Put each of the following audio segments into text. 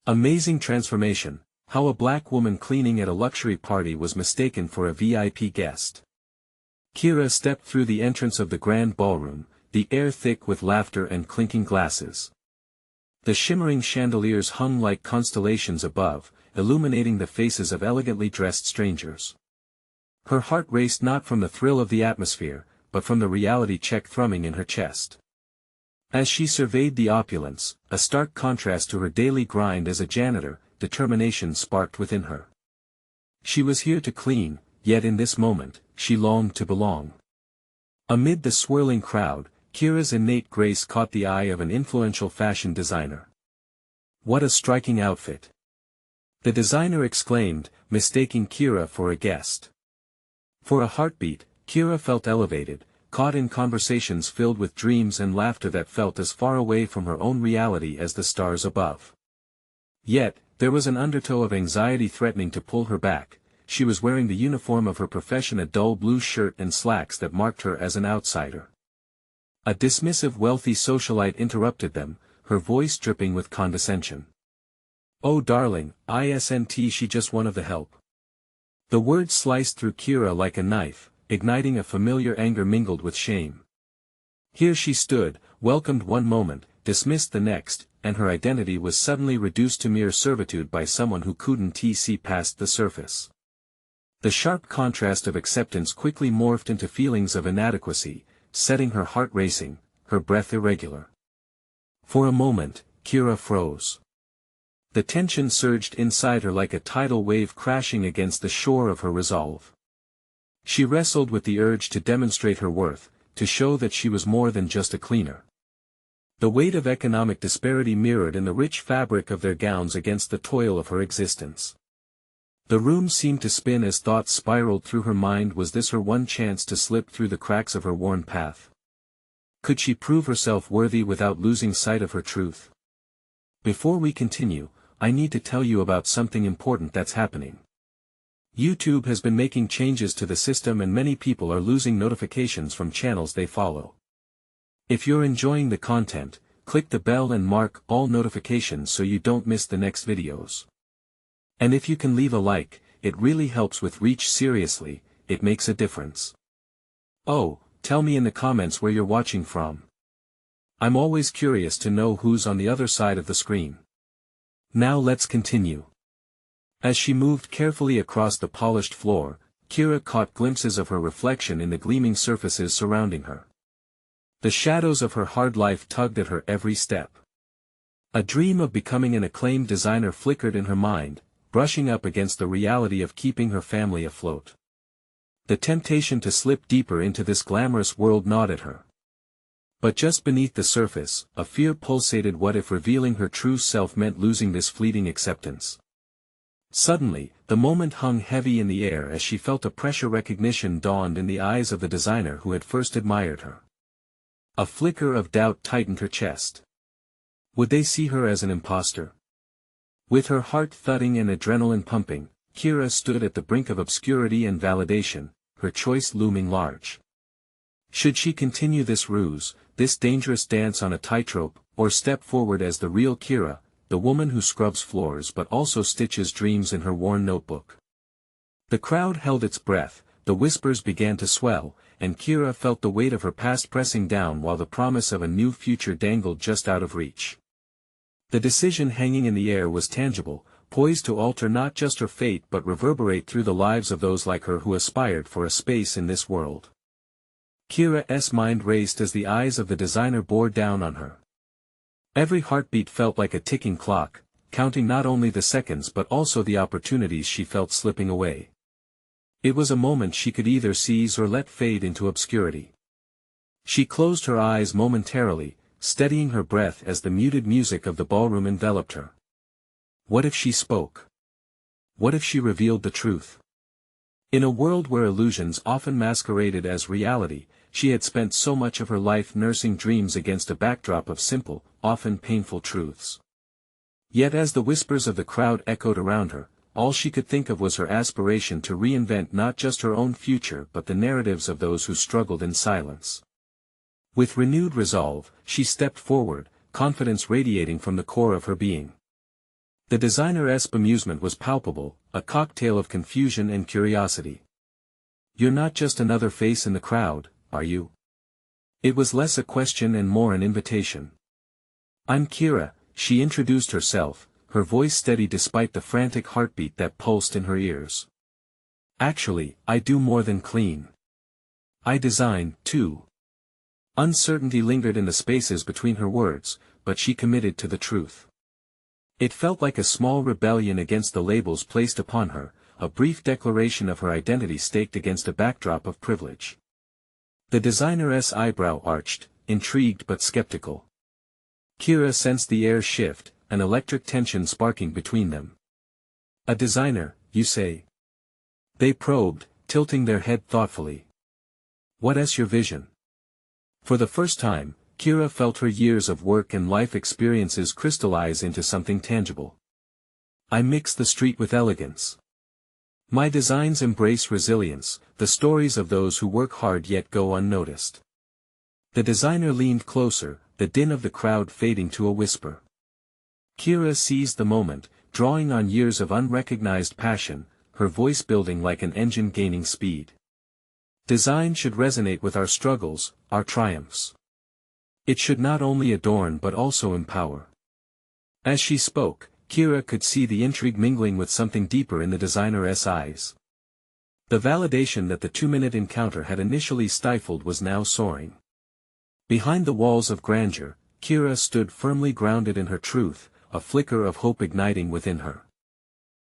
Amazing transformation, how a black woman cleaning at a luxury party was mistaken for a VIP guest. Kira stepped through the entrance of the grand ballroom, the air thick with laughter and clinking glasses. The shimmering chandeliers hung like constellations above, illuminating the faces of elegantly dressed strangers. Her heart raced not from the thrill of the atmosphere, but from the reality check thrumming in her chest. As she surveyed the opulence, a stark contrast to her daily grind as a janitor, determination sparked within her. She was here to clean, yet in this moment, she longed to belong. Amid the swirling crowd, Kira's innate grace caught the eye of an influential fashion designer. "What a striking outfit!" the designer exclaimed, mistaking Kira for a guest. For a heartbeat, Kira felt elevated, caught in conversations filled with dreams and laughter that felt as far away from her own reality as the stars above. Yet, there was an undertow of anxiety threatening to pull her back. She was wearing the uniform of her profession, a dull blue shirt and slacks that marked her as an outsider. A dismissive wealthy socialite interrupted them, her voice dripping with condescension. "Oh darling, isn't she just one of the help?" The words sliced through Kira like a knife, igniting a familiar anger mingled with shame. Here she stood, welcomed one moment, dismissed the next, and her identity was suddenly reduced to mere servitude by someone who couldn't see past the surface. The sharp contrast of acceptance quickly morphed into feelings of inadequacy, setting her heart racing, her breath irregular. For a moment, Kira froze. The tension surged inside her like a tidal wave crashing against the shore of her resolve. She wrestled with the urge to demonstrate her worth, to show that she was more than just a cleaner. The weight of economic disparity mirrored in the rich fabric of their gowns against the toil of her existence. The room seemed to spin as thoughts spiraled through her mind. Was this her one chance to slip through the cracks of her worn path? Could she prove herself worthy without losing sight of her truth? Before we continue, I need to tell you about something important that's happening. YouTube has been making changes to the system and many people are losing notifications from channels they follow. If you're enjoying the content, click the bell and mark all notifications so you don't miss the next videos. And if you can leave a like, it really helps with reach. Seriously, it makes a difference. Oh, tell me in the comments where you're watching from. I'm always curious to know who's on the other side of the screen. Now let's continue. As she moved carefully across the polished floor, Kira caught glimpses of her reflection in the gleaming surfaces surrounding her. The shadows of her hard life tugged at her every step. A dream of becoming an acclaimed designer flickered in her mind, brushing up against the reality of keeping her family afloat. The temptation to slip deeper into this glamorous world gnawed at her. But just beneath the surface, a fear pulsated. What if revealing her true self meant losing this fleeting acceptance? Suddenly, the moment hung heavy in the air as she felt a pressure. Recognition dawned in the eyes of the designer who had first admired her. A flicker of doubt tightened her chest. Would they see her as an imposter? With her heart thudding and adrenaline pumping, Kira stood at the brink of obscurity and validation, her choice looming large. Should she continue this ruse, this dangerous dance on a tightrope, or step forward as the real Kira, the woman who scrubs floors but also stitches dreams in her worn notebook? The crowd held its breath, the whispers began to swell, and Kira felt the weight of her past pressing down while the promise of a new future dangled just out of reach. The decision hanging in the air was tangible, poised to alter not just her fate but reverberate through the lives of those like her who aspired for a space in this world. Kira's mind raced as the eyes of the designer bore down on her. Every heartbeat felt like a ticking clock, counting not only the seconds but also the opportunities she felt slipping away. It was a moment she could either seize or let fade into obscurity. She closed her eyes momentarily, steadying her breath as the muted music of the ballroom enveloped her. What if she spoke? What if she revealed the truth? In a world where illusions often masqueraded as reality, she had spent so much of her life nursing dreams against a backdrop of simple, often painful truths. Yet as the whispers of the crowd echoed around her, all she could think of was her aspiration to reinvent not just her own future but the narratives of those who struggled in silence. With renewed resolve, she stepped forward, confidence radiating from the core of her being. The designer's bemusement was palpable, a cocktail of confusion and curiosity. "You're not just another face in the crowd, are you?" It was less a question and more an invitation. "I'm Kira," she introduced herself, her voice steady despite the frantic heartbeat that pulsed in her ears. "Actually, I do more than clean. I design, too." Uncertainty lingered in the spaces between her words, but she committed to the truth. It felt like a small rebellion against the labels placed upon her, a brief declaration of her identity staked against a backdrop of privilege. The designer's eyebrow arched, intrigued but skeptical. Kira sensed the air shift, an electric tension sparking between them. "A designer, you say?" They probed, tilting their head thoughtfully. "What is your vision?" For the first time, Kira felt her years of work and life experiences crystallize into something tangible. "I mix the street with elegance. My designs embrace resilience, the stories of those who work hard yet go unnoticed." The designer leaned closer, the din of the crowd fading to a whisper. Kira seized the moment, drawing on years of unrecognized passion, her voice building like an engine gaining speed. "Design should resonate with our struggles, our triumphs. It should not only adorn but also empower." As she spoke, Kira could see the intrigue mingling with something deeper in the designer's eyes. The validation that the 2-minute encounter had initially stifled was now soaring. Behind the walls of grandeur, Kira stood firmly grounded in her truth, a flicker of hope igniting within her.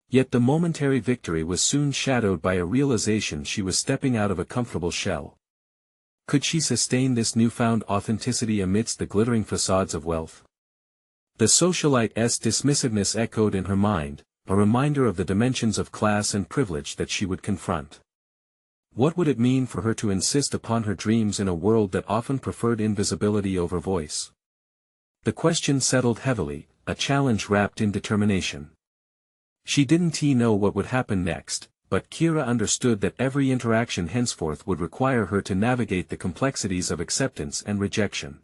Yet the momentary victory was soon shadowed by a realization she was stepping out of a comfortable shell. Could she sustain this newfound authenticity amidst the glittering facades of wealth? The socialite's dismissiveness echoed in her mind, a reminder of the dimensions of class and privilege that she would confront. What would it mean for her to insist upon her dreams in a world that often preferred invisibility over voice? The question settled heavily, a challenge wrapped in determination. She didn't know what would happen next, but Kira understood that every interaction henceforth would require her to navigate the complexities of acceptance and rejection.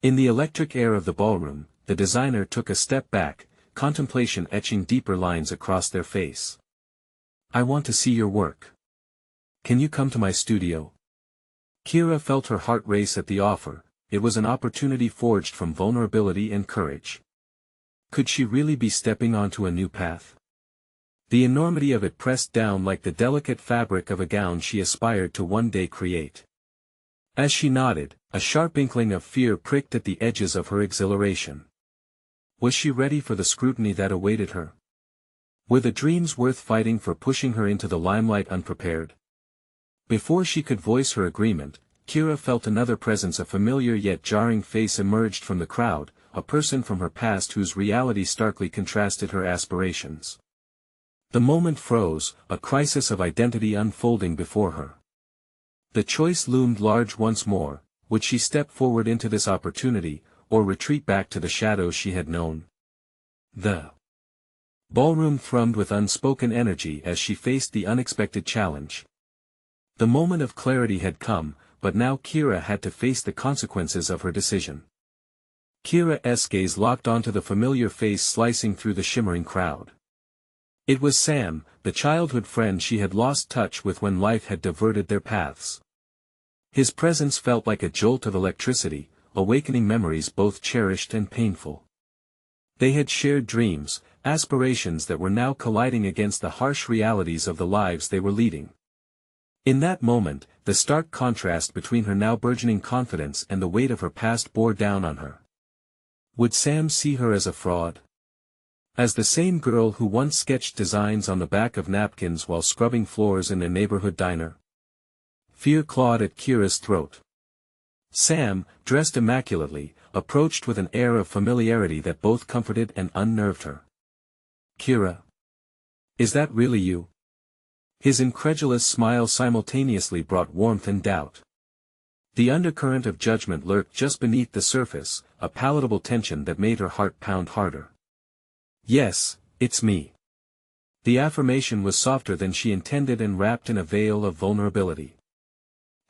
In the electric air of the ballroom, the designer took a step back, contemplation etching deeper lines across their face. "I want to see your work. Can you come to my studio?" Kira felt her heart race at the offer. It was an opportunity forged from vulnerability and courage. Could she really be stepping onto a new path? The enormity of it pressed down like the delicate fabric of a gown she aspired to one day create. As she nodded, a sharp inkling of fear pricked at the edges of her exhilaration. Was she ready for the scrutiny that awaited her? Were the dreams worth fighting for, pushing her into the limelight unprepared? Before she could voice her agreement, Kira felt another presence, a familiar yet jarring face emerged from the crowd, a person from her past whose reality starkly contrasted her aspirations. The moment froze, a crisis of identity unfolding before her. The choice loomed large once more: would she step forward into this opportunity, or retreat back to the shadows she had known? The ballroom thrummed with unspoken energy as she faced the unexpected challenge. The moment of clarity had come, but now Kira had to face the consequences of her decision. Kira's gaze locked onto the familiar face slicing through the shimmering crowd. It was Sam, the childhood friend she had lost touch with when life had diverted their paths. His presence felt like a jolt of electricity, awakening memories both cherished and painful. They had shared dreams, aspirations that were now colliding against the harsh realities of the lives they were leading. In that moment, the stark contrast between her now burgeoning confidence and the weight of her past bore down on her. Would Sam see her as a fraud? As the same girl who once sketched designs on the back of napkins while scrubbing floors in their neighborhood diner? Fear clawed at Kira's throat. Sam, dressed immaculately, approached with an air of familiarity that both comforted and unnerved her. "Kira? Is that really you?" His incredulous smile simultaneously brought warmth and doubt. The undercurrent of judgment lurked just beneath the surface, a palatable tension that made her heart pound harder. "Yes, it's me." The affirmation was softer than she intended and wrapped in a veil of vulnerability.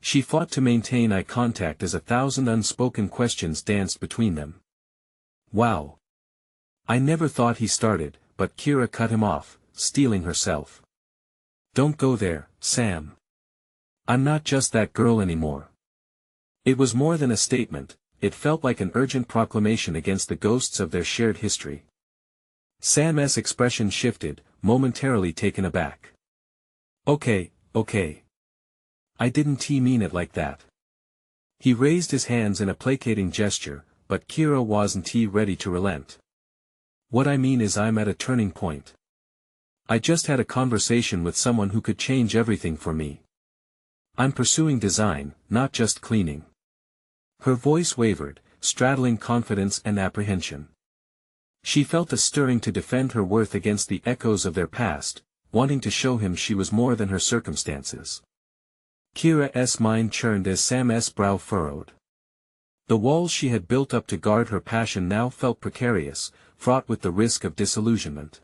She fought to maintain eye contact as 1,000 unspoken questions danced between them. "Wow. I never thought he started, but Kira cut him off, stealing herself. Don't go there, Sam. I'm not just that girl anymore. It was more than a statement, it felt like an urgent proclamation against the ghosts of their shared history. Sam's expression shifted, momentarily taken aback. Okay. I didn't mean it like that. He raised his hands in a placating gesture, but Kira wasn't ready to relent. What I mean is I'm at a turning point. I just had a conversation with someone who could change everything for me. I'm pursuing design, not just cleaning. Her voice wavered, straddling confidence and apprehension. She felt a stirring to defend her worth against the echoes of their past, wanting to show him she was more than her circumstances. Kira's mind churned as Sam's brow furrowed. The walls she had built up to guard her passion now felt precarious, fraught with the risk of disillusionment.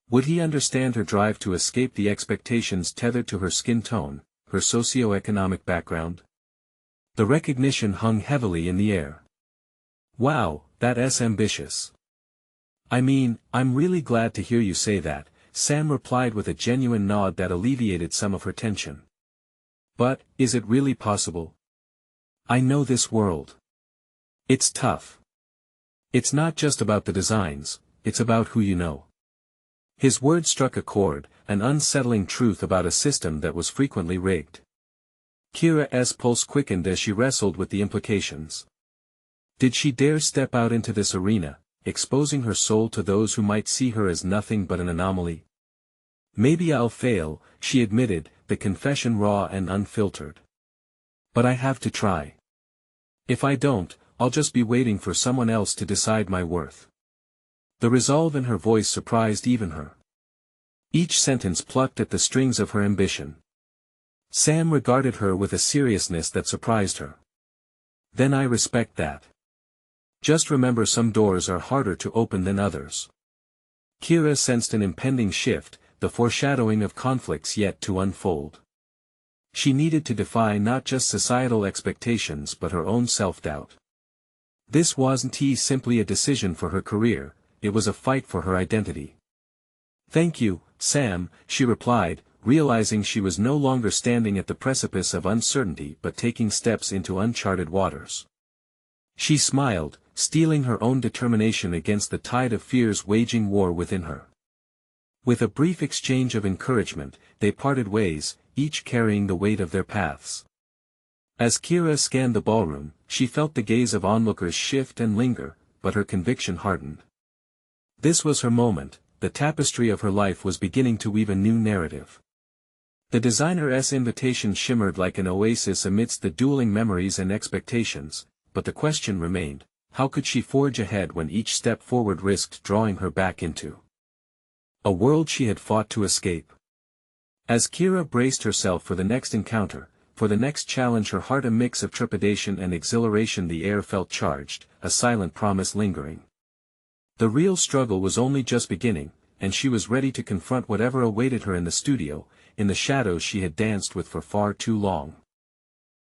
Would he understand her drive to escape the expectations tethered to her skin tone, her socio-economic background? The recognition hung heavily in the air. Wow, that's ambitious. I mean, I'm really glad to hear you say that, Sam replied with a genuine nod that alleviated some of her tension. But, is it really possible? I know this world. It's tough. It's not just about the designs, it's about who you know. His words struck a chord, an unsettling truth about a system that was frequently rigged. Kira's pulse quickened as she wrestled with the implications. Did she dare step out into this arena, exposing her soul to those who might see her as nothing but an anomaly? Maybe I'll fail, she admitted, the confession raw and unfiltered. But I have to try. If I don't, I'll just be waiting for someone else to decide my worth. The resolve in her voice surprised even her. Each sentence plucked at the strings of her ambition. Sam regarded her with a seriousness that surprised her. Then I respect that. Just remember some doors are harder to open than others. Kira sensed an impending shift, the foreshadowing of conflicts yet to unfold. She needed to defy not just societal expectations but her own self-doubt. This wasn't simply a decision for her career, it was a fight for her identity. Thank you, Sam, she replied, realizing she was no longer standing at the precipice of uncertainty but taking steps into uncharted waters. She smiled, steeling her own determination against the tide of fears waging war within her. With a brief exchange of encouragement, they parted ways, each carrying the weight of their paths. As Kira scanned the ballroom, she felt the gaze of onlookers shift and linger, but her conviction hardened. This was her moment, the tapestry of her life was beginning to weave a new narrative. The designer's invitation shimmered like an oasis amidst the dueling memories and expectations, but the question remained, how could she forge ahead when each step forward risked drawing her back into a world she had fought to escape? As Kira braced herself for the next encounter, for the next challenge, her heart a mix of trepidation and exhilaration, the air felt charged, a silent promise lingering. The real struggle was only just beginning, and she was ready to confront whatever awaited her in the studio, in the shadows she had danced with for far too long.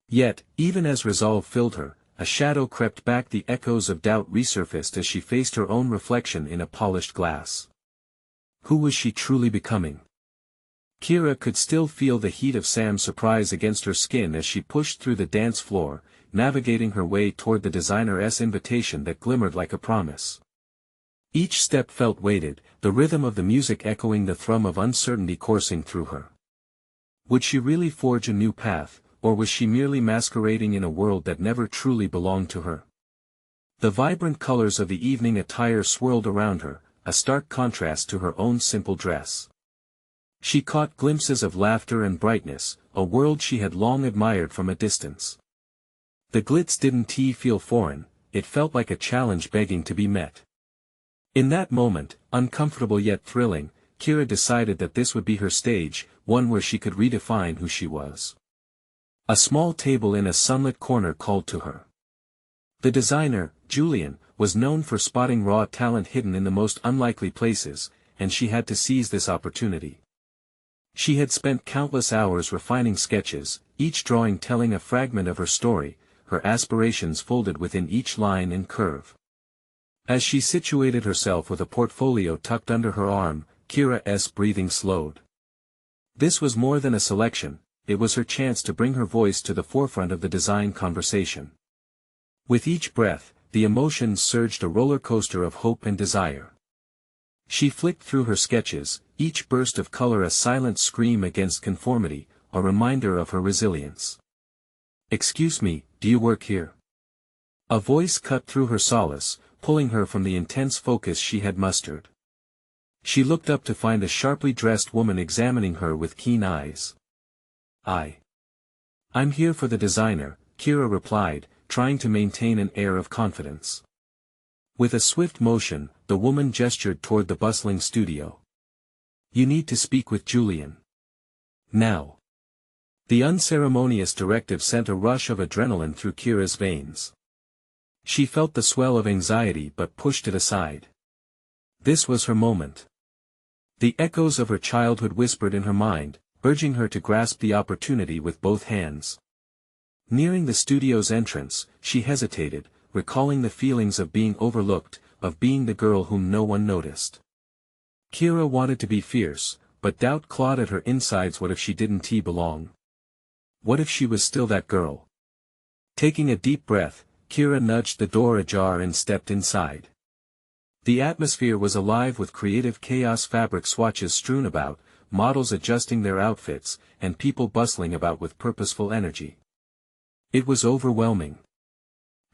Yet, even as resolve filled her, a shadow crept back, the echoes of doubt resurfaced as she faced her own reflection in a polished glass. Who was she truly becoming? Kira could still feel the heat of Sam's surprise against her skin as she pushed through the dance floor, navigating her way toward the designer's invitation that glimmered like a promise. Each step felt weighted, the rhythm of the music echoing the thrum of uncertainty coursing through her. Would she really forge a new path, or was she merely masquerading in a world that never truly belonged to her? The vibrant colors of the evening attire swirled around her, a stark contrast to her own simple dress. She caught glimpses of laughter and brightness, a world she had long admired from a distance. The glitz didn't feel foreign, it felt like a challenge begging to be met. In that moment, uncomfortable yet thrilling, Kira decided that this would be her stage, one where she could redefine who she was. A small table in a sunlit corner called to her. The designer, Julian, was known for spotting raw talent hidden in the most unlikely places, and she had to seize this opportunity. She had spent countless hours refining sketches, each drawing telling a fragment of her story, her aspirations folded within each line and curve. As she situated herself with a portfolio tucked under her arm, Kira's breathing slowed. This was more than a selection, it was her chance to bring her voice to the forefront of the design conversation. With each breath, the emotions surged, a roller coaster of hope and desire. She flicked through her sketches, each burst of color a silent scream against conformity, a reminder of her resilience. "Excuse me, do you work here?" A voice cut through her solace, pulling her from the intense focus she had mustered. She looked up to find a sharply dressed woman examining her with keen eyes. "I'm here for the designer," Kira replied, trying to maintain an air of confidence. With a swift motion, the woman gestured toward the bustling studio. "You need to speak with Julian. Now." The unceremonious directive sent a rush of adrenaline through Kira's veins. She felt the swell of anxiety but pushed it aside. This was her moment. The echoes of her childhood whispered in her mind, urging her to grasp the opportunity with both hands. Nearing the studio's entrance, she hesitated, recalling the feelings of being overlooked, of being the girl whom no one noticed. Kira wanted to be fierce, but doubt clawed at her insides. What if she didn't belong? What if she was still that girl? Taking a deep breath, Kira nudged the door ajar and stepped inside. The atmosphere was alive with creative chaos, fabric swatches strewn about, models adjusting their outfits, and people bustling about with purposeful energy. It was overwhelming.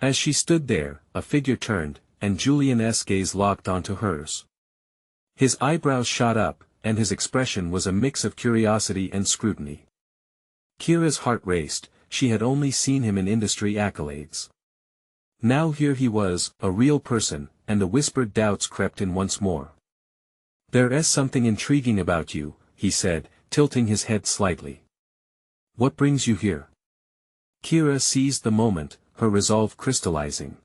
As she stood there, a figure turned, and Julian's gaze locked onto hers. His eyebrows shot up, and his expression was a mix of curiosity and scrutiny. Kira's heart raced, she had only seen him in industry accolades. Now here he was, a real person, and the whispered doubts crept in once more. "There's something intriguing about you," he said, tilting his head slightly. "What brings you here?" Kira seized the moment, her resolve crystallizing.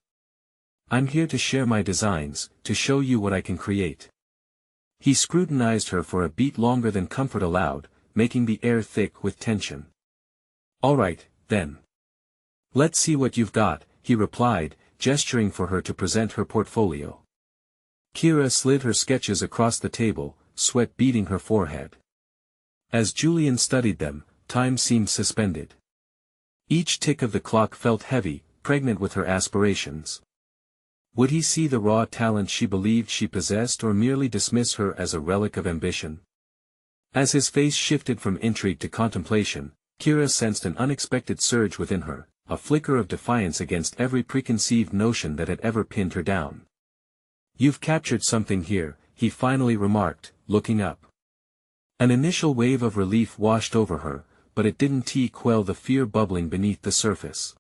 "I'm here to share my designs, to show you what I can create." He scrutinized her for a beat longer than comfort allowed, making the air thick with tension. "All right, then. Let's see what you've got," he replied, gesturing for her to present her portfolio. Kira slid her sketches across the table, sweat beading her forehead. As Julian studied them, time seemed suspended. Each tick of the clock felt heavy, pregnant with her aspirations. Would he see the raw talent she believed she possessed, or merely dismiss her as a relic of ambition? As his face shifted from intrigue to contemplation, Kira sensed an unexpected surge within her, a flicker of defiance against every preconceived notion that had ever pinned her down. "You've captured something here," he finally remarked, looking up. An initial wave of relief washed over her, but it didn't quell the fear bubbling beneath the surface.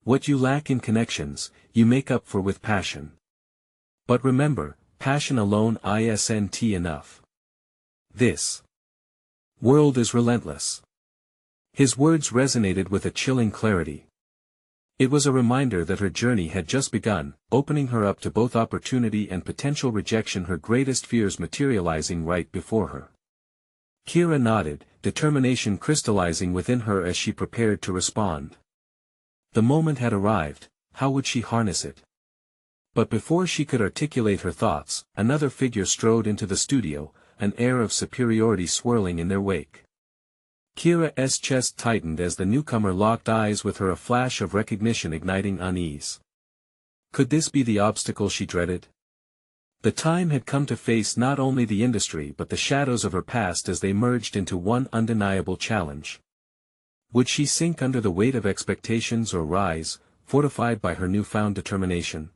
"What you lack in connections, you make up for with passion. But remember, passion alone isn't enough. This world is relentless." His words resonated with a chilling clarity. It was a reminder that her journey had just begun, opening her up to both opportunity and potential rejection, her greatest fears materializing right before her. Kira nodded, determination crystallizing within her as she prepared to respond. The moment had arrived, how would she harness it? But before she could articulate her thoughts, another figure strode into the studio, an air of superiority swirling in their wake. Kira's chest tightened as the newcomer locked eyes with her, a flash of recognition igniting unease. Could this be the obstacle she dreaded? The time had come to face not only the industry but the shadows of her past as they merged into one undeniable challenge. Would she sink under the weight of expectations or rise, fortified by her newfound determination?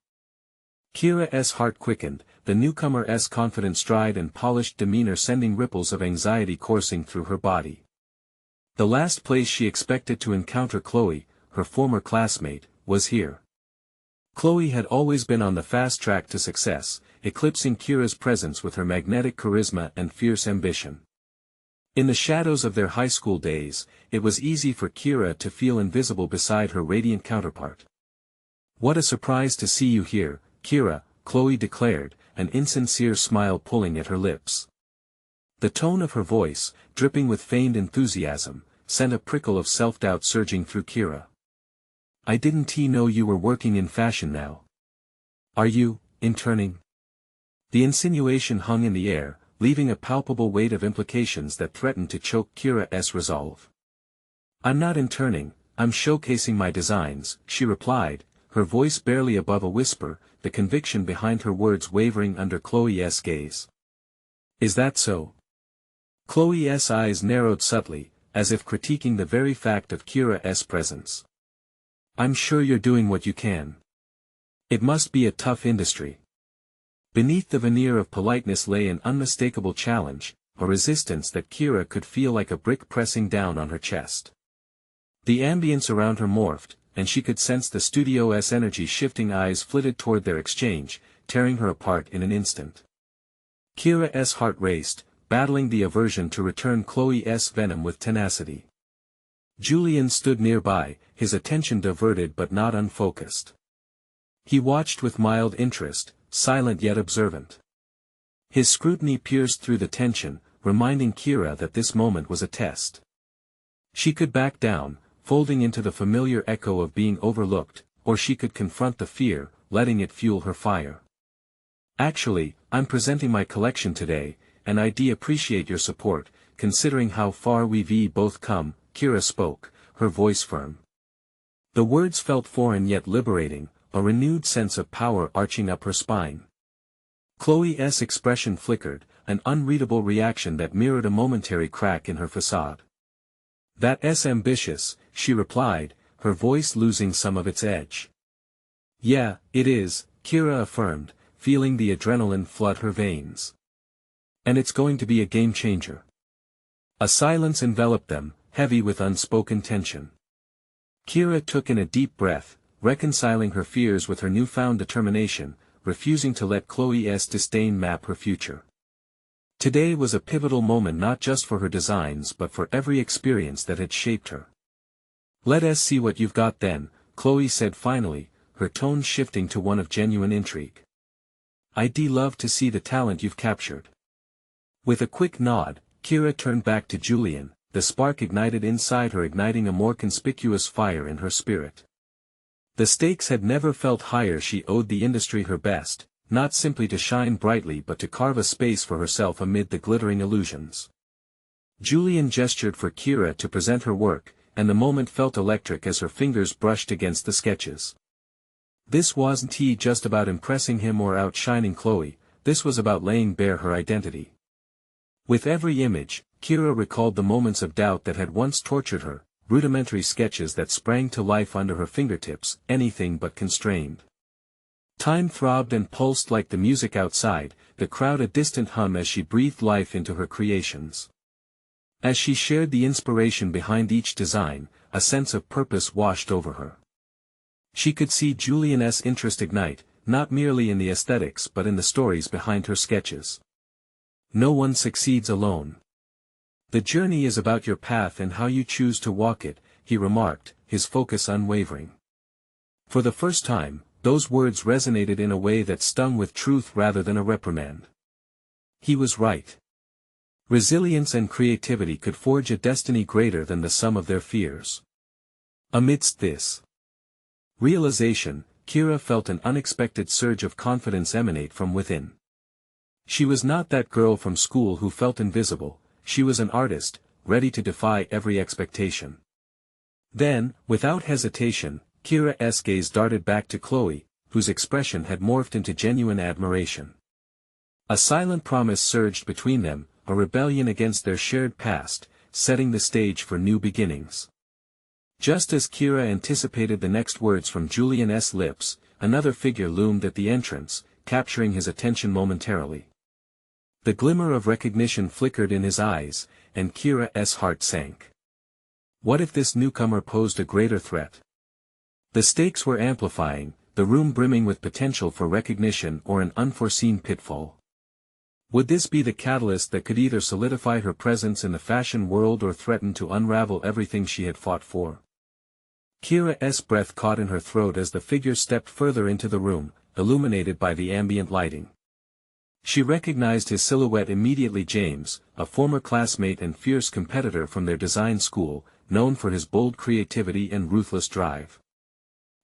Kira's heart quickened, the newcomer's confident stride and polished demeanor sending ripples of anxiety coursing through her body. The last place she expected to encounter Chloe, her former classmate, was here. Chloe had always been on the fast track to success, eclipsing Kira's presence with her magnetic charisma and fierce ambition. In the shadows of their high school days, it was easy for Kira to feel invisible beside her radiant counterpart. "What a surprise to see you here, Kira," Chloe declared, an insincere smile pulling at her lips. The tone of her voice, dripping with feigned enthusiasm, sent a prickle of self-doubt surging through Kira. "I didn't know you were working in fashion now." "Are you, interning? The insinuation hung in the air, leaving a palpable weight of implications that threatened to choke Kira's resolve. I'm not interning, I'm showcasing my designs, she replied, her voice barely above a whisper, the conviction behind her words wavering under Chloe's gaze. Is that so? Chloe's eyes narrowed subtly, as if critiquing the very fact of Kira's presence. I'm sure you're doing what you can. It must be a tough industry. Beneath the veneer of politeness lay an unmistakable challenge, a resistance that Kira could feel like a brick pressing down on her chest. The ambience around her morphed, and she could sense the studio's energy shifting. Eyes flitted toward their exchange, tearing her apart in an instant. Kira's heart raced, battling the aversion to return Chloe's venom with tenacity. Julian stood nearby, his attention diverted but not unfocused. He watched with mild interest, silent yet observant. His scrutiny pierced through the tension, reminding Kira that this moment was a test. She could back down, folding into the familiar echo of being overlooked, or she could confront the fear, letting it fuel her fire. Actually, I'm presenting my collection today, and I'd appreciate your support, considering how far we've both come, Kira spoke, her voice firm. The words felt foreign yet liberating, a renewed sense of power arching up her spine. Chloe's expression flickered, an unreadable reaction that mirrored a momentary crack in her facade. That's ambitious, she replied, her voice losing some of its edge. Yeah, it is, Kira affirmed, feeling the adrenaline flood her veins. And it's going to be a game changer. A silence enveloped them, heavy with unspoken tension. Kira took in a deep breath, reconciling her fears with her newfound determination, refusing to let Chloe's disdain map her future. Today was a pivotal moment not just for her designs but for every experience that had shaped her. Let us see what you've got then, Chloe said finally, her tone shifting to one of genuine intrigue. I'd love to see the talent you've captured. With a quick nod, Kira turned back to Julian, the spark ignited inside her igniting a more conspicuous fire in her spirit. The stakes had never felt higher. She owed the industry her best, not simply to shine brightly but to carve a space for herself amid the glittering illusions. Julian gestured for Kira to present her work, and the moment felt electric as her fingers brushed against the sketches. This wasn't just about impressing him or outshining Chloe, this was about laying bare her identity. With every image, Kira recalled the moments of doubt that had once tortured her, rudimentary sketches that sprang to life under her fingertips, anything but constrained. Time throbbed and pulsed like the music outside, the crowd a distant hum as she breathed life into her creations. As she shared the inspiration behind each design, a sense of purpose washed over her. She could see Julian's interest ignite, not merely in the aesthetics but in the stories behind her sketches. No one succeeds alone. The journey is about your path and how you choose to walk it, he remarked, his focus unwavering. For the first time, those words resonated in a way that stung with truth rather than a reprimand. He was right. Resilience and creativity could forge a destiny greater than the sum of their fears. Amidst this realization, Kira felt an unexpected surge of confidence emanate from within. She was not that girl from school who felt invisible, she was an artist, ready to defy every expectation. Then, without hesitation, Kira's gaze darted back to Chloe, whose expression had morphed into genuine admiration. A silent promise surged between them, a rebellion against their shared past, setting the stage for new beginnings. Just as Kira anticipated the next words from Julian's lips, another figure loomed at the entrance, capturing his attention momentarily. The glimmer of recognition flickered in his eyes, and Kira's heart sank. What if this newcomer posed a greater threat? The stakes were amplifying, the room brimming with potential for recognition or an unforeseen pitfall. Would this be the catalyst that could either solidify her presence in the fashion world or threaten to unravel everything she had fought for? Kira's breath caught in her throat as the figure stepped further into the room, illuminated by the ambient lighting. She recognized his silhouette immediately. James, a former classmate and fierce competitor from their design school, known for his bold creativity and ruthless drive.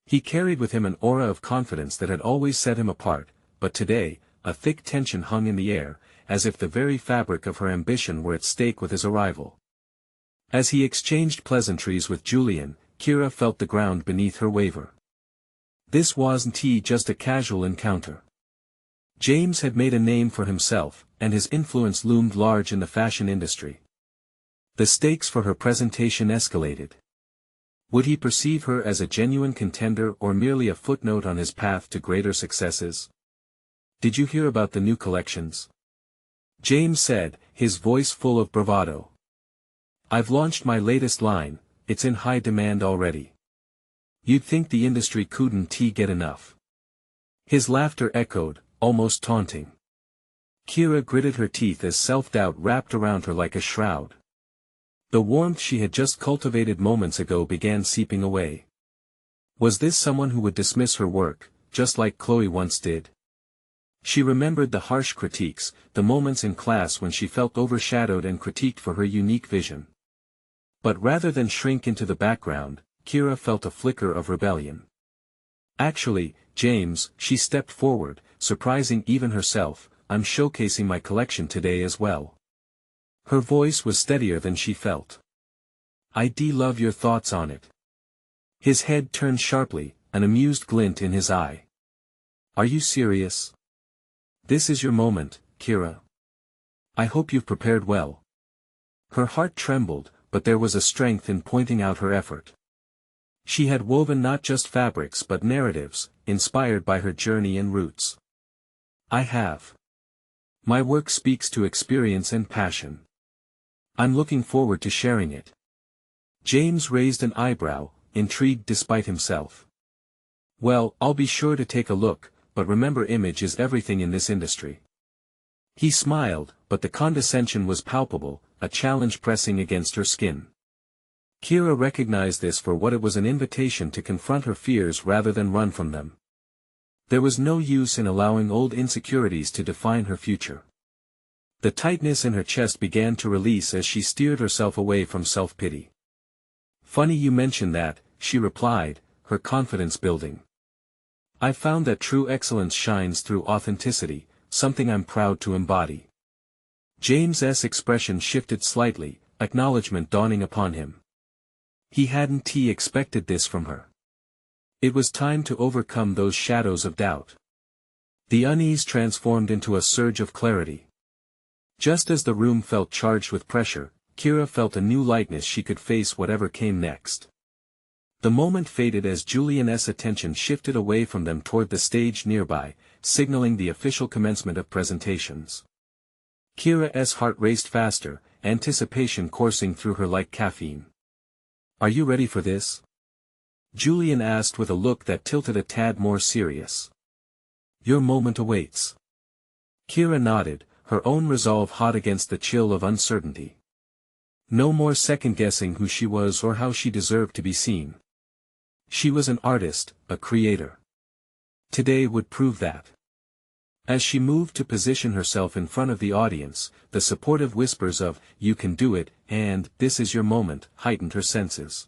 He carried with him an aura of confidence that had always set him apart, but today, a thick tension hung in the air, as if the very fabric of her ambition were at stake with his arrival. As he exchanged pleasantries with Julian, Kira felt the ground beneath her waver. This wasn't just a casual encounter. James had made a name for himself, and his influence loomed large in the fashion industry. The stakes for her presentation escalated. Would he perceive her as a genuine contender or merely a footnote on his path to greater successes? "Did you hear about the new collections?" James said, his voice full of bravado. "I've launched my latest line, it's in high demand already. You'd think the industry couldn't get enough." His laughter echoed, almost taunting. Kira gritted her teeth as self-doubt wrapped around her like a shroud. The warmth she had just cultivated moments ago began seeping away. Was this someone who would dismiss her work, just like Chloe once did? She remembered the harsh critiques, the moments in class when she felt overshadowed and critiqued for her unique vision. But rather than shrink into the background, Kira felt a flicker of rebellion. "Actually, James," she stepped forward, surprising even herself, "I'm showcasing my collection today as well." Her voice was steadier than she felt. "I'd love your thoughts on it." His head turned sharply, an amused glint in his eye. "Are you serious? This is your moment, Kira. I hope you've prepared well." Her heart trembled, but there was a strength in pointing out her effort. She had woven not just fabrics but narratives, inspired by her journey and roots. "I have. My work speaks to experience and passion. I'm looking forward to sharing it." James raised an eyebrow, intrigued despite himself. "Well, I'll be sure to take a look, but remember, image is everything in this industry." He smiled, but the condescension was palpable, a challenge pressing against her skin. Kira recognized this for what it was, an invitation to confront her fears rather than run from them. There was no use in allowing old insecurities to define her future. The tightness in her chest began to release as she steered herself away from self-pity. "Funny you mention that," she replied, her confidence building. "I've found that true excellence shines through authenticity, something I'm proud to embody." James's expression shifted slightly, acknowledgement dawning upon him. He hadn't expected this from her. It was time to overcome those shadows of doubt. The unease transformed into a surge of clarity. Just as the room felt charged with pressure, Kira felt a new lightness. She could face whatever came next. The moment faded as Julian's attention shifted away from them toward the stage nearby, signaling the official commencement of presentations. Kira's heart raced faster, anticipation coursing through her like caffeine. "Are you ready for this?" Julian asked with a look that tilted a tad more serious. "Your moment awaits." Kira nodded, her own resolve hot against the chill of uncertainty. No more second-guessing who she was or how she deserved to be seen. She was an artist, a creator. Today would prove that. As she moved to position herself in front of the audience, the supportive whispers of, "You can do it," and, "This is your moment," heightened her senses.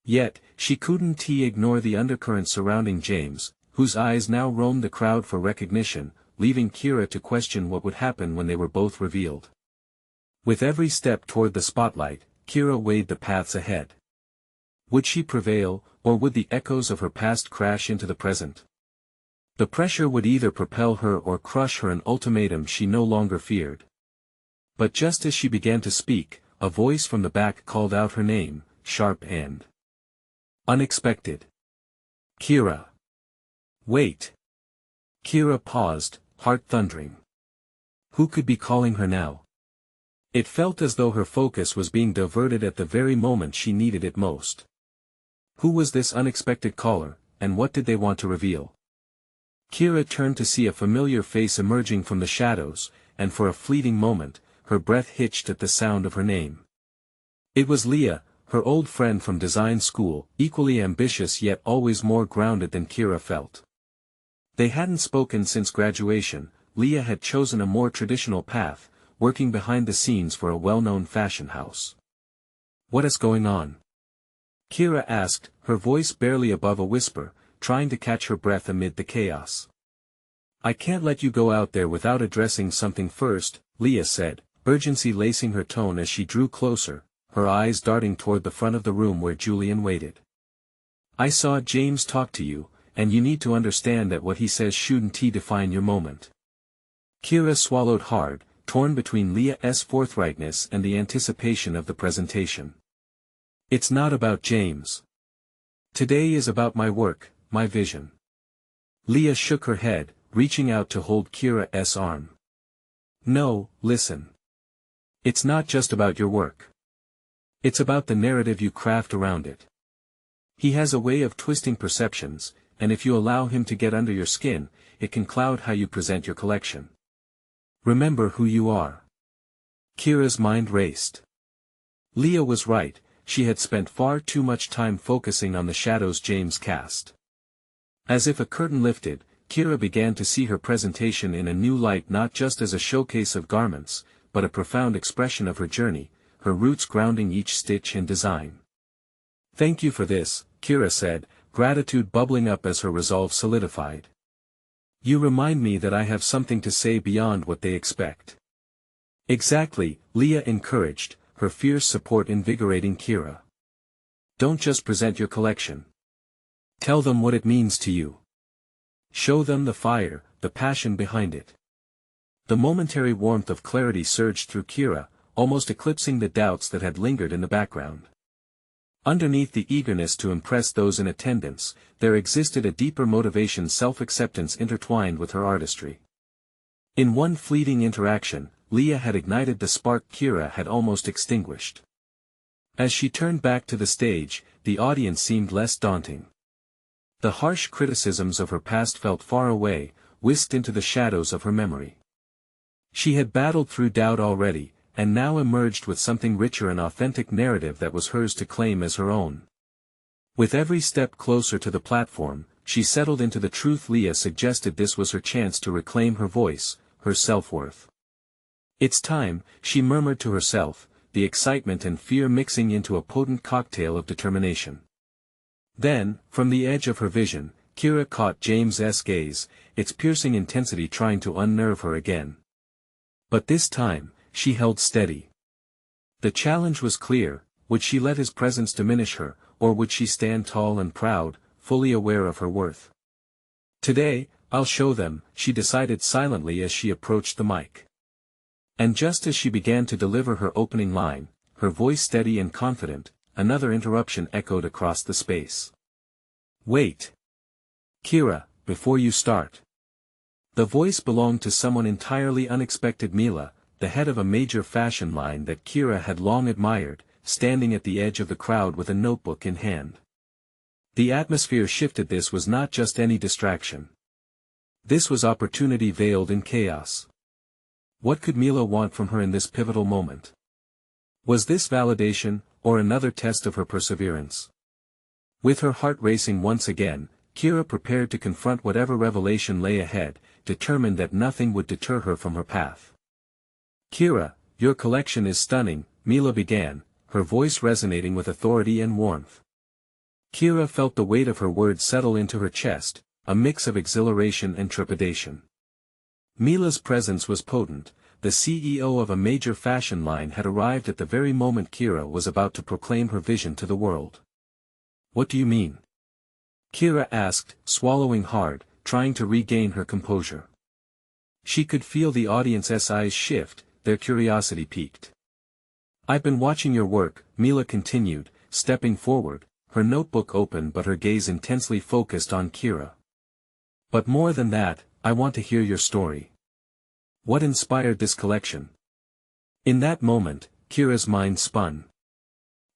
Yet, she couldn't ignore the undercurrent surrounding James, whose eyes now roamed the crowd for recognition, leaving Kira to question what would happen when they were both revealed. With every step toward the spotlight, Kira weighed the paths ahead. Would she prevail, or would the echoes of her past crash into the present? The pressure would either propel her or crush her, an ultimatum she no longer feared. But just as she began to speak, a voice from the back called out her name, sharp and unexpected. "Kira." "Wait." Kira paused, heart thundering. Who could be calling her now? It felt as though her focus was being diverted at the very moment she needed it most. Who was this unexpected caller, and what did they want to reveal? Kira turned to see a familiar face emerging from the shadows, and for a fleeting moment, her breath hitched at the sound of her name. It was Leah, her old friend from design school, equally ambitious yet always more grounded than Kira felt. They hadn't spoken since graduation. Leah had chosen a more traditional path, working behind the scenes for a well-known fashion house. "What is going on?" Kira asked, her voice barely above a whisper, trying to catch her breath amid the chaos. I can't let you go out there without addressing something first, Leah said, urgency lacing her tone as she drew closer, her eyes darting toward the front of the room where Julian waited. I saw James talk to you, and you need to understand that what he says shouldn't define your moment. Kira swallowed hard, torn between Leah's forthrightness and the anticipation of the presentation. It's not about James. Today is about my work, my vision. Leah shook her head, reaching out to hold Kira's arm. No, listen. It's not just about your work. It's about the narrative you craft around it. He has a way of twisting perceptions, and if you allow him to get under your skin, it can cloud how you present your collection. Remember who you are. Kira's mind raced. Leah was right, she had spent far too much time focusing on the shadows James cast. As if a curtain lifted, Kira began to see her presentation in a new light, not just as a showcase of garments, but a profound expression of her journey, her roots grounding each stitch and design. Thank you for this, Kira said, gratitude bubbling up as her resolve solidified. You remind me that I have something to say beyond what they expect. Exactly, Leah encouraged, her fierce support invigorating Kira. Don't just present your collection. Tell them what it means to you. Show them the fire, the passion behind it. The momentary warmth of clarity surged through Kira, almost eclipsing the doubts that had lingered in the background. Underneath the eagerness to impress those in attendance, there existed a deeper motivation, self-acceptance intertwined with her artistry. In one fleeting interaction, Leah had ignited the spark Kira had almost extinguished. As she turned back to the stage, the audience seemed less daunting. The harsh criticisms of her past felt far away, whisked into the shadows of her memory. She had battled through doubt already, and now emerged with something richer, an authentic narrative that was hers to claim as her own. With every step closer to the platform, she settled into the truth Leah suggested. This was her chance to reclaim her voice, her self-worth. It's time, she murmured to herself, the excitement and fear mixing into a potent cocktail of determination. Then, from the edge of her vision, Kira caught James's gaze, its piercing intensity trying to unnerve her again. But this time, she held steady. The challenge was clear: would she let his presence diminish her, or would she stand tall and proud, fully aware of her worth? Today, I'll show them, she decided silently as she approached the mic. And just as she began to deliver her opening line, her voice steady and confident, another interruption echoed across the space. Wait. Kira, before you start. The voice belonged to someone entirely unexpected. Mila, the head of a major fashion line that Kira had long admired, standing at the edge of the crowd with a notebook in hand. The atmosphere shifted. This was not just any distraction. This was opportunity veiled in chaos. What could Mila want from her in this pivotal moment? Was this validation, or another test of her perseverance? With her heart racing once again, Kira prepared to confront whatever revelation lay ahead, determined that nothing would deter her from her path. Kira, your collection is stunning, Mila began, her voice resonating with authority and warmth. Kira felt the weight of her words settle into her chest, a mix of exhilaration and trepidation. Mila's presence was potent. The CEO of a major fashion line had arrived at the very moment Kira was about to proclaim her vision to the world. What do you mean? Kira asked, swallowing hard, trying to regain her composure. She could feel the audience's eyes shift, their curiosity piqued. I've been watching your work, Mila continued, stepping forward, her notebook open but her gaze intensely focused on Kira. But more than that, I want to hear your story. What inspired this collection? In that moment, Kira's mind spun.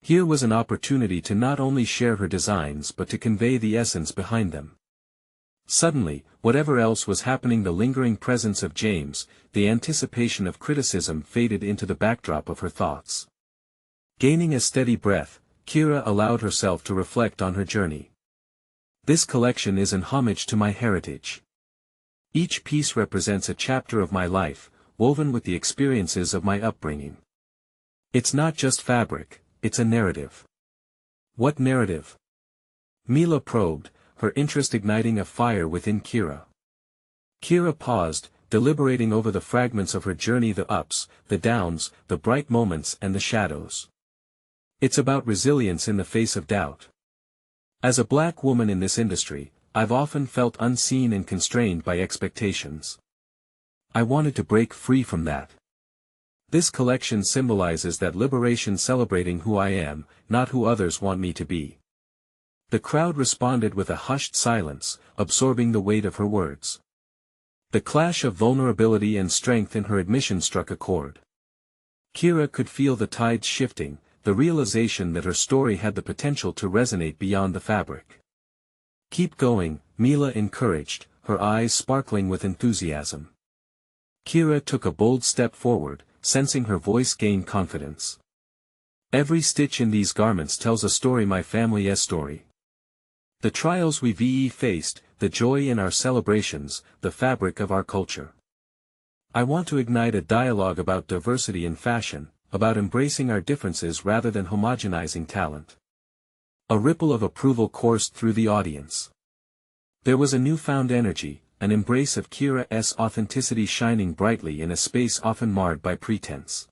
Here was an opportunity to not only share her designs but to convey the essence behind them. Suddenly, whatever else was happening, the lingering presence of James, the anticipation of criticism faded into the backdrop of her thoughts. Gaining a steady breath, Kira allowed herself to reflect on her journey. This collection is an homage to my heritage. Each piece represents a chapter of my life, woven with the experiences of my upbringing. It's not just fabric, it's a narrative. What narrative? Mila probed, her interest igniting a fire within Kira. Kira paused, deliberating over the fragments of her journey, the ups, the downs, the bright moments and the shadows. It's about resilience in the face of doubt. As a black woman in this industry, I've often felt unseen and constrained by expectations. I wanted to break free from that. This collection symbolizes that liberation, celebrating who I am, not who others want me to be. The crowd responded with a hushed silence, absorbing the weight of her words. The clash of vulnerability and strength in her admission struck a chord. Kira could feel the tides shifting, the realization that her story had the potential to resonate beyond the fabric. "Keep going," Mila encouraged, her eyes sparkling with enthusiasm. Kira took a bold step forward, sensing her voice gain confidence. "Every stitch in these garments tells a story, my family's story. The trials we've faced, the joy in our celebrations, the fabric of our culture. I want to ignite a dialogue about diversity in fashion, about embracing our differences rather than homogenizing talent." A ripple of approval coursed through the audience. There was a newfound energy, an embrace of Kira's authenticity shining brightly in a space often marred by pretense.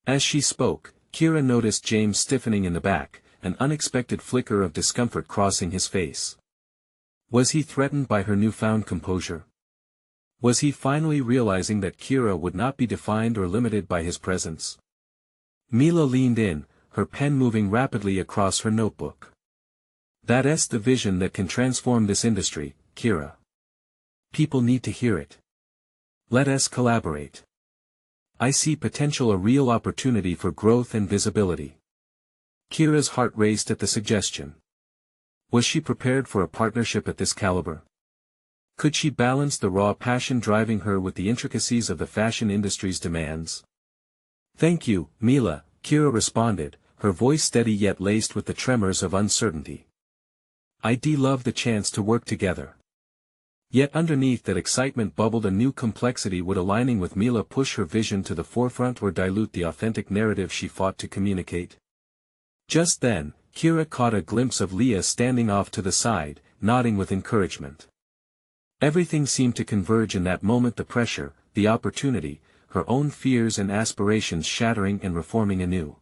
As she spoke, Kira noticed James stiffening in the back, an unexpected flicker of discomfort crossing his face. Was he threatened by her newfound composure? Was he finally realizing that Kira would not be defined or limited by his presence? Mila leaned in, her pen moving rapidly across her notebook. "That's the vision that can transform this industry, Kira. People need to hear it. Let us collaborate. I see potential, a real opportunity for growth and visibility." Kira's heart raced at the suggestion. Was she prepared for a partnership at this caliber? Could she balance the raw passion driving her with the intricacies of the fashion industry's demands? "Thank you, Mila," Kira responded, her voice steady yet laced with the tremors of uncertainty. "I'd love the chance to work together." Yet underneath that excitement bubbled a new complexity. Would aligning with Mila push her vision to the forefront or dilute the authentic narrative she fought to communicate? Just then, Kira caught a glimpse of Leah standing off to the side, nodding with encouragement. Everything seemed to converge in that moment, the pressure, the opportunity, her own fears and aspirations shattering and reforming anew.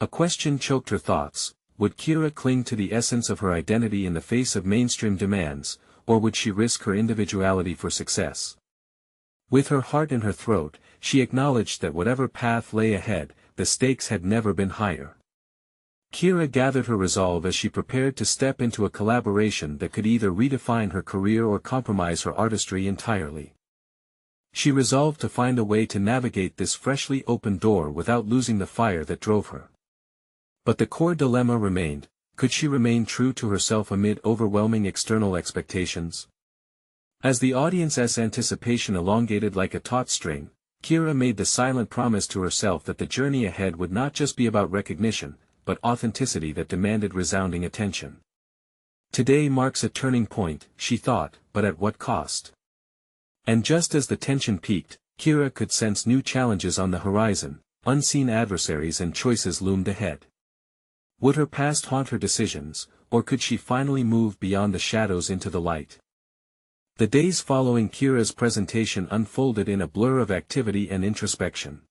A question choked her thoughts: would Kira cling to the essence of her identity in the face of mainstream demands, or would she risk her individuality for success? With her heart in her throat, she acknowledged that whatever path lay ahead, the stakes had never been higher. Kira gathered her resolve as she prepared to step into a collaboration that could either redefine her career or compromise her artistry entirely. She resolved to find a way to navigate this freshly opened door without losing the fire that drove her. But the core dilemma remained: could she remain true to herself amid overwhelming external expectations? As the audience's anticipation elongated like a taut string, Kira made the silent promise to herself that the journey ahead would not just be about recognition, but authenticity that demanded resounding attention. Today marks a turning point, she thought, but at what cost? And just as the tension peaked, Kira could sense new challenges on the horizon, unseen adversaries and choices loomed ahead. Would her past haunt her decisions, or could she finally move beyond the shadows into the light? The days following Kira's presentation unfolded in a blur of activity and introspection.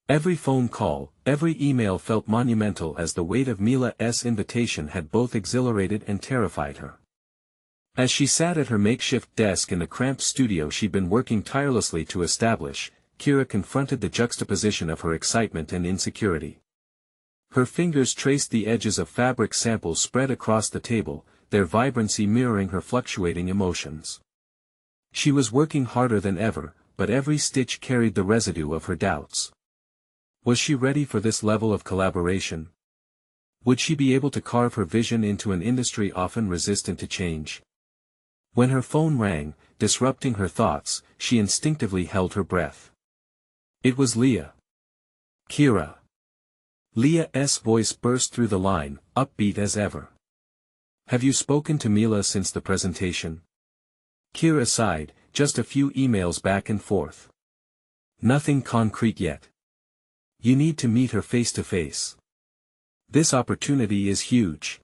Every phone call, every email felt monumental as the weight of Mila's invitation had both exhilarated and terrified her. As she sat at her makeshift desk in the cramped studio she'd been working tirelessly to establish, Kira confronted the juxtaposition of her excitement and insecurity. Her fingers traced the edges of fabric samples spread across the table, their vibrancy mirroring her fluctuating emotions. She was working harder than ever, but every stitch carried the residue of her doubts. Was she ready for this level of collaboration? Would she be able to carve her vision into an industry often resistant to change? When her phone rang, disrupting her thoughts, she instinctively held her breath. It was Leah. "Kira." Leah's voice burst through the line, upbeat as ever. "Have you spoken to Mila since the presentation?" Kira sighed, "Just a few emails back and forth. Nothing concrete yet. You need to meet her face to face. This opportunity is huge."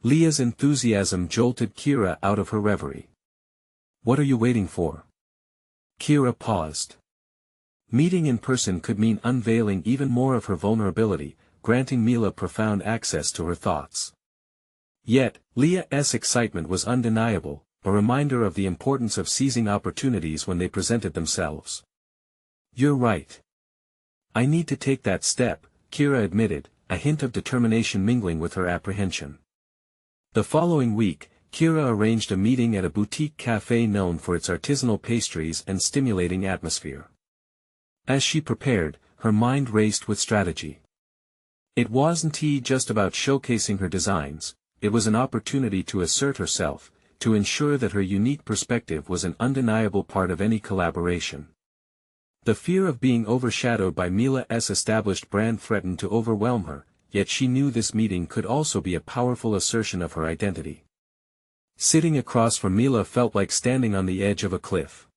Leah's enthusiasm jolted Kira out of her reverie. What are you waiting for? Kira paused. Meeting in person could mean unveiling even more of her vulnerability, granting Mila profound access to her thoughts. Yet, Leah's excitement was undeniable, a reminder of the importance of seizing opportunities when they presented themselves. You're right. I need to take that step, Kira admitted, a hint of determination mingling with her apprehension. The following week, Kira arranged a meeting at a boutique cafe known for its artisanal pastries and stimulating atmosphere. As she prepared, her mind raced with strategy. It wasn't just about showcasing her designs, it was an opportunity to assert herself, to ensure that her unique perspective was an undeniable part of any collaboration. The fear of being overshadowed by Mila's established brand threatened to overwhelm her, yet she knew this meeting could also be a powerful assertion of her identity. Sitting across from Mila felt like standing on the edge of a cliff.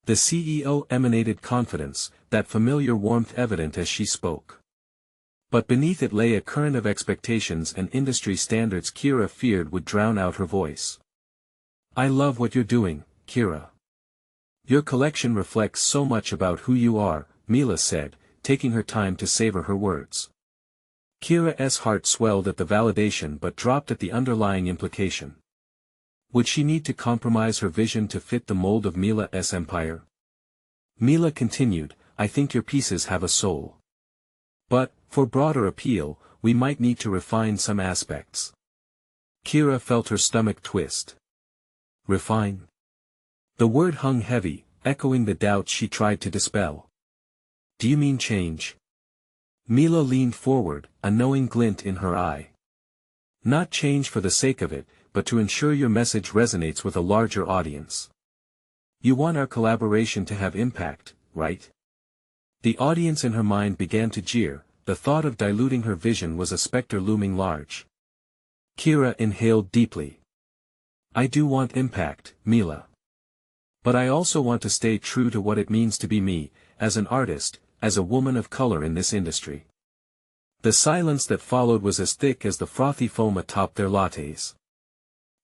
The CEO emanated confidence, that familiar warmth evident as she spoke. But beneath it lay a current of expectations and industry standards Kira feared would drown out her voice. I love what you're doing, Kira. Your collection reflects so much about who you are, Mila said, taking her time to savor her words. Kira's heart swelled at the validation but dropped at the underlying implication. Would she need to compromise her vision to fit the mold of Mila's empire? Mila continued, I think your pieces have a soul. But, for broader appeal, we might need to refine some aspects. Kira felt her stomach twist. Refine? The word hung heavy, echoing the doubts she tried to dispel. Do you mean change? Mila leaned forward, a knowing glint in her eye. Not change for the sake of it, but to ensure your message resonates with a larger audience. You want our collaboration to have impact, right? The audience in her mind began to jeer, the thought of diluting her vision was a specter looming large. Kira inhaled deeply. I do want impact, Mila. But I also want to stay true to what it means to be me, as an artist, as a woman of color in this industry. The silence that followed was as thick as the frothy foam atop their lattes.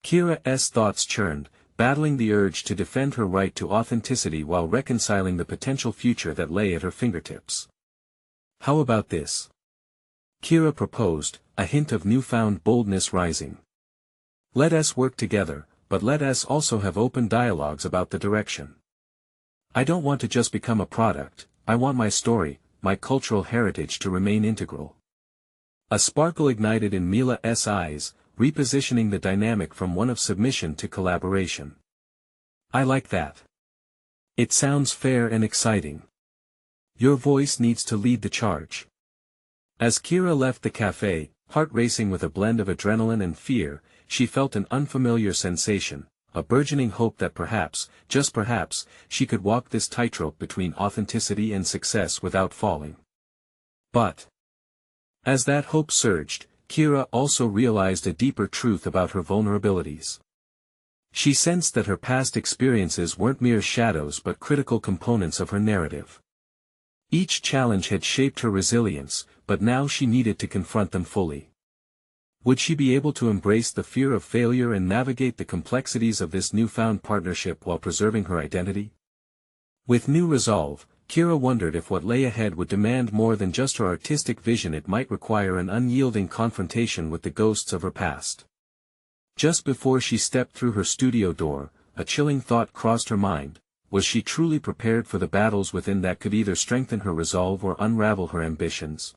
Kira's thoughts churned, battling the urge to defend her right to authenticity while reconciling the potential future that lay at her fingertips. How about this? Kira proposed, a hint of newfound boldness rising. Let us work together, but let us also have open dialogues about the direction. I don't want to just become a product, I want my story, my cultural heritage to remain integral. A sparkle ignited in Mila's eyes, repositioning the dynamic from one of submission to collaboration. I like that. It sounds fair and exciting. Your voice needs to lead the charge. As Kira left the cafe, heart racing with a blend of adrenaline and fear, she felt an unfamiliar sensation, a burgeoning hope that perhaps, just perhaps, she could walk this tightrope between authenticity and success without falling. But, as that hope surged, Kira also realized a deeper truth about her vulnerabilities. She sensed that her past experiences weren't mere shadows but critical components of her narrative. Each challenge had shaped her resilience, but now she needed to confront them fully. Would she be able to embrace the fear of failure and navigate the complexities of this newfound partnership while preserving her identity? With new resolve, Kira wondered if what lay ahead would demand more than just her artistic vision. It might require an unyielding confrontation with the ghosts of her past. Just before she stepped through her studio door, a chilling thought crossed her mind. Was she truly prepared for the battles within that could either strengthen her resolve or unravel her ambitions?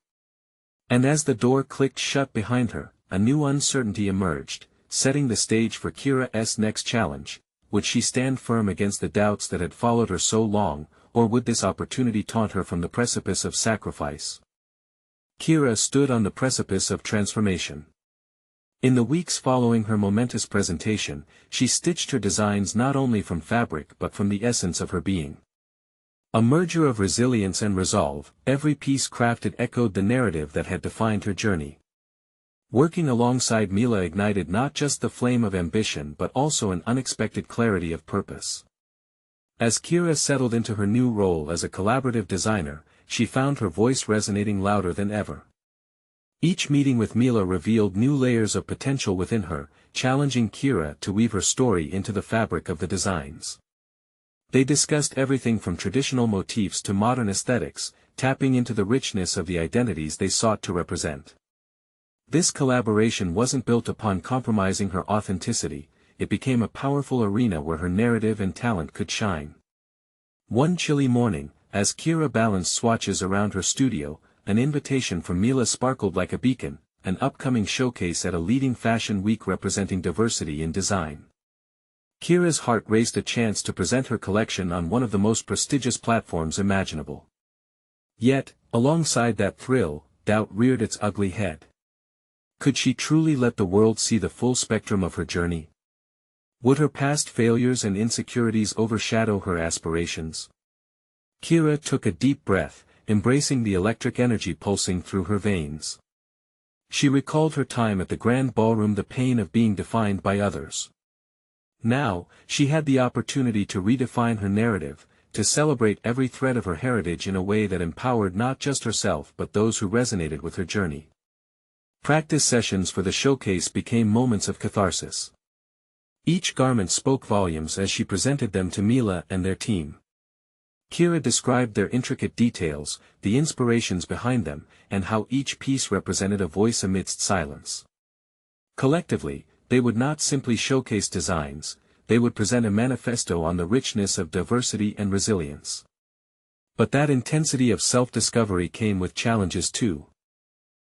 And as the door clicked shut behind her, a new uncertainty emerged, setting the stage for Kira's next challenge. Would she stand firm against the doubts that had followed her so long, or would this opportunity taunt her from the precipice of sacrifice? Kira stood on the precipice of transformation. In the weeks following her momentous presentation, she stitched her designs not only from fabric but from the essence of her being. A merger of resilience and resolve, every piece crafted echoed the narrative that had defined her journey. Working alongside Mila ignited not just the flame of ambition but also an unexpected clarity of purpose. As Kira settled into her new role as a collaborative designer, she found her voice resonating louder than ever. Each meeting with Mila revealed new layers of potential within her, challenging Kira to weave her story into the fabric of the designs. They discussed everything from traditional motifs to modern aesthetics, tapping into the richness of the identities they sought to represent. This collaboration wasn't built upon compromising her authenticity, it became a powerful arena where her narrative and talent could shine. One chilly morning, as Kira balanced swatches around her studio, an invitation from Mila sparkled like a beacon, an upcoming showcase at a leading fashion week representing diversity in design. Kira's heart raced, a chance to present her collection on one of the most prestigious platforms imaginable. Yet, alongside that thrill, doubt reared its ugly head. Could she truly let the world see the full spectrum of her journey? Would her past failures and insecurities overshadow her aspirations? Kira took a deep breath, embracing the electric energy pulsing through her veins. She recalled her time at the grand ballroom, the pain of being defined by others. Now, she had the opportunity to redefine her narrative, to celebrate every thread of her heritage in a way that empowered not just herself but those who resonated with her journey. Practice sessions for the showcase became moments of catharsis. Each garment spoke volumes as she presented them to Mila and their team. Kira described their intricate details, the inspirations behind them, and how each piece represented a voice amidst silence. Collectively, they would not simply showcase designs, they would present a manifesto on the richness of diversity and resilience. But that intensity of self-discovery came with challenges too.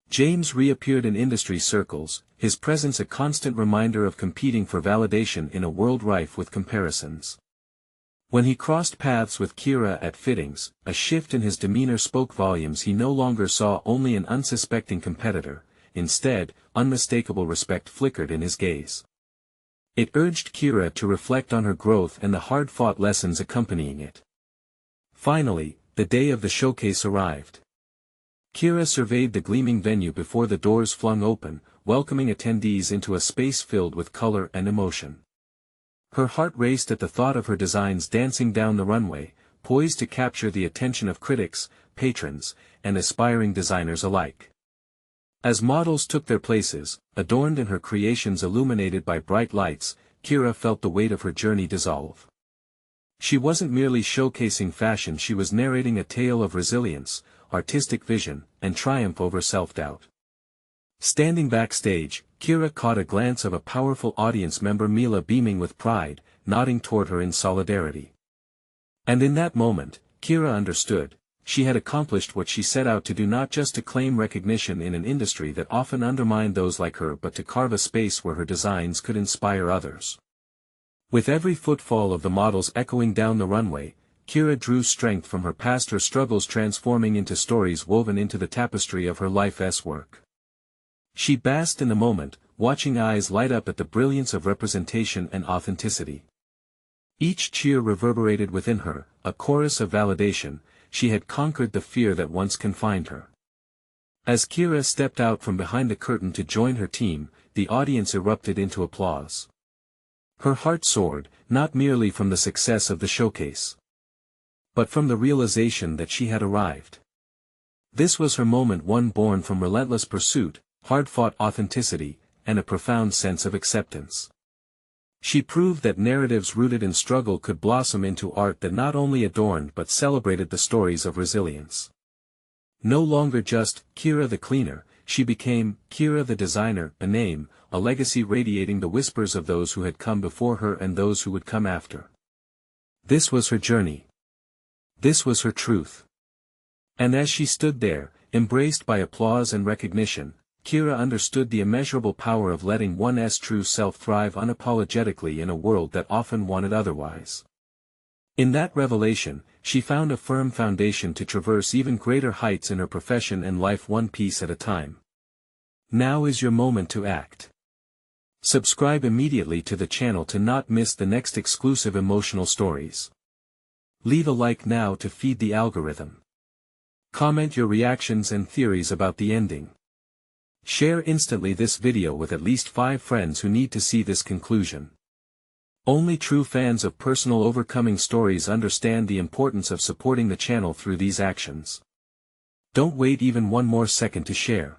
James reappeared in industry circles, his presence a constant reminder of competing for validation in a world rife with comparisons. When he crossed paths with Kira at fittings, a shift in his demeanor spoke volumes. He no longer saw only an unsuspecting competitor, instead, unmistakable respect flickered in his gaze. It urged Kira to reflect on her growth and the hard-fought lessons accompanying it. Finally, the day of the showcase arrived. Kira surveyed the gleaming venue before the doors flung open, welcoming attendees into a space filled with color and emotion. Her heart raced at the thought of her designs dancing down the runway, poised to capture the attention of critics, patrons, and aspiring designers alike. As models took their places, adorned in her creations illuminated by bright lights, Kira felt the weight of her journey dissolve. She wasn't merely showcasing fashion, she was narrating a tale of resilience, artistic vision, and triumph over self-doubt. Standing backstage, Kira caught a glance of a powerful audience member, Mila, beaming with pride, nodding toward her in solidarity. And in that moment, Kira understood, she had accomplished what she set out to do, not just to claim recognition in an industry that often undermined those like her, but to carve a space where her designs could inspire others. With every footfall of the models echoing down the runway, Kira drew strength from her past, her struggles transforming into stories woven into the tapestry of her life's work. She basked in the moment, watching eyes light up at the brilliance of representation and authenticity. Each cheer reverberated within her, a chorus of validation. She had conquered the fear that once confined her. As Kira stepped out from behind the curtain to join her team, the audience erupted into applause. Her heart soared, not merely from the success of the showcase, but from the realization that she had arrived. This was her moment, one born from relentless pursuit, hard-fought authenticity, and a profound sense of acceptance. She proved that narratives rooted in struggle could blossom into art that not only adorned but celebrated the stories of resilience. No longer just Kira the cleaner, she became Kira the designer, a name, a legacy radiating the whispers of those who had come before her and those who would come after. This was her journey. This was her truth. And as she stood there, embraced by applause and recognition, Kira understood the immeasurable power of letting one's true self thrive unapologetically in a world that often wanted otherwise. In that revelation, she found a firm foundation to traverse even greater heights in her profession and life, one piece at a time. Now is your moment to act. Subscribe immediately to the channel to not miss the next exclusive emotional stories. Leave a like now to feed the algorithm. Comment your reactions and theories about the ending. Share instantly this video with at least 5 friends who need to see this conclusion. Only true fans of personal overcoming stories understand the importance of supporting the channel through these actions. Don't wait even one more second to share.